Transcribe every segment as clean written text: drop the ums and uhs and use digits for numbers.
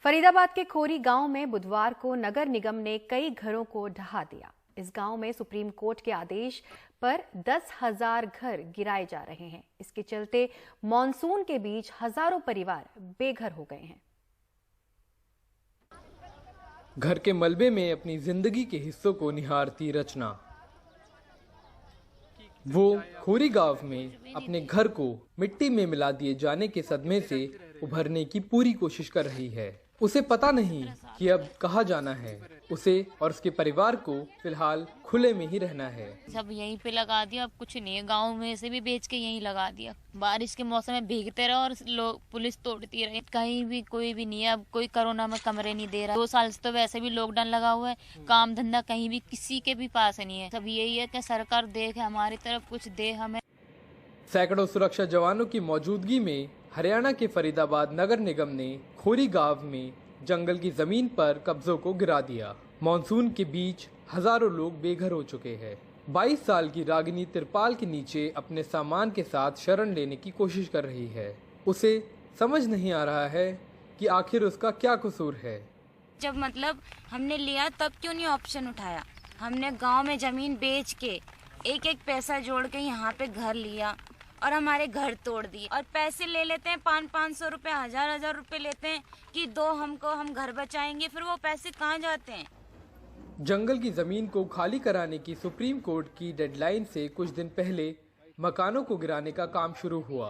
फरीदाबाद के खोरी गांव में बुधवार को नगर निगम ने कई घरों को ढहा दिया। इस गांव में सुप्रीम कोर्ट के आदेश पर 10,000 घर गिराए जा रहे हैं। इसके चलते मॉनसून के बीच हजारों परिवार बेघर हो गए हैं। घर के मलबे में अपनी जिंदगी के हिस्सों को निहारती रचना, वो खोरी गांव में अपने घर को मिट्टी में मिला दिए जाने के सदमे से उभरने की पूरी कोशिश कर रही है। उसे पता नहीं कि अब कहाँ जाना है। उसे और उसके परिवार को फिलहाल खुले में ही रहना है। सब यहीं पे लगा दिया, अब कुछ नहीं है। गांव में से भी बेच के यहीं लगा दिया। बारिश के मौसम में भीगते रहे और लोग पुलिस तोड़ती रही। कहीं भी कोई भी नहीं है। अब कोई कोरोना में कमरे नहीं दे रहा। 2 साल से तो वैसे भी लॉकडाउन लगा हुआ है। काम धंधा कहीं भी किसी के भी पास नहीं है। सब यही है कि सरकार देखे हमारी तरफ, कुछ दे हमें। सैकड़ों सुरक्षा जवानों की मौजूदगी में हरियाणा के फरीदाबाद नगर निगम ने खोरी गांव में जंगल की जमीन पर कब्जों को गिरा दिया। मॉनसून के बीच हजारों लोग बेघर हो चुके हैं। 22 साल की रागिनी तिरपाल के नीचे अपने सामान के साथ शरण लेने की कोशिश कर रही है। उसे समझ नहीं आ रहा है कि आखिर उसका क्या कसूर है। जब मतलब हमने लिया तब क्यों नहीं ऑप्शन उठाया। हमने गांव में जमीन बेच के एक एक पैसा जोड़ के यहाँ पे घर लिया और हमारे घर तोड़ दिए। और पैसे ले लेते हैं 500 रुपए, 1000 रुपए लेते हैं कि दो हमको, हम घर बचाएंगे। फिर वो पैसे कहाँ जाते हैं। जंगल की जमीन को खाली कराने की सुप्रीम कोर्ट की डेडलाइन से कुछ दिन पहले मकानों को गिराने का काम शुरू हुआ।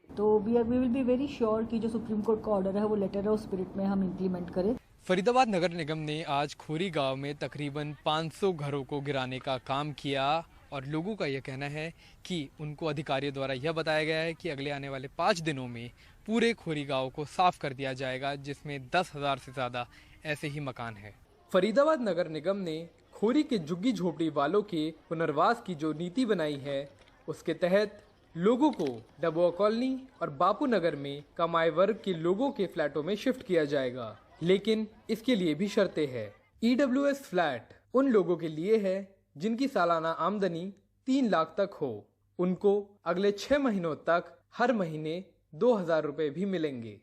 तो we will be very sure कि जो सुप्रीम कोर्ट का ऑर्डर है वो लेटर ऑफ स्पिरिट में हम इम्प्लीमेंट करें। फरीदाबाद नगर निगम ने आज खोरी गांव में तकरीबन 500 घरों को गिराने का काम किया और लोगों का यह कहना है कि उनको अधिकारियों द्वारा यह बताया गया है कि अगले आने वाले 5 दिनों में पूरे खोरी गांव को साफ कर दिया जाएगा, जिसमें 10,000 से ज्यादा ऐसे ही मकान हैं। फरीदाबाद नगर निगम ने खोरी के झुग्गी झोपड़ी वालों के पुनर्वास की जो नीति बनाई है, उसके तहत लोगों को डबुआ कॉलोनी और बापू नगर में कमाए वर्ग के लोगों के फ्लैटों में शिफ्ट किया जाएगा। लेकिन इसके लिए भी शर्तें हैं। EWS फ्लैट उन लोगों के लिए है जिनकी सालाना आमदनी 3 लाख तक हो। उनको अगले 6 महीनों तक हर महीने 2,000 रुपए भी मिलेंगे।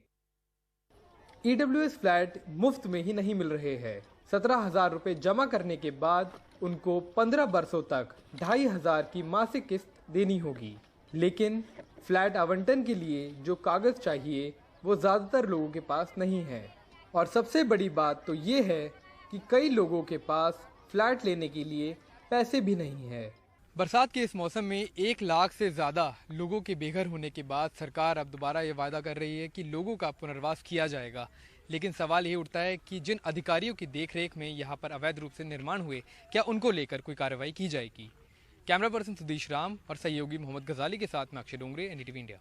EWS फ्लैट मुफ्त में ही नहीं मिल रहे हैं। 17,000 रुपए जमा करने के बाद उनको 15 बरसों तक 2,500 की मासिक किस्त देनी होगी। लेकिन फ्लैट आवंटन के लिए जो कागज चाहिए वो ज्यादातर लोगों के पास नहीं है। और सबसे बड़ी बात तो ये है कि कई लोगों के पास फ्लैट लेने के लिए पैसे भी नहीं है। बरसात के इस मौसम में 1 लाख से ज्यादा लोगों के बेघर होने के बाद सरकार अब दोबारा ये वादा कर रही है कि लोगों का पुनर्वास किया जाएगा। लेकिन सवाल ये उठता है कि जिन अधिकारियों की देखरेख में यहाँ पर अवैध रूप से निर्माण हुए, क्या उनको लेकर कोई कार्रवाई की जाएगी। कैमरा पर्सन सुधीश राम और सहयोगी मोहम्मद गजाली के साथ में अक्षय डोंगरे, NDTV इंडिया।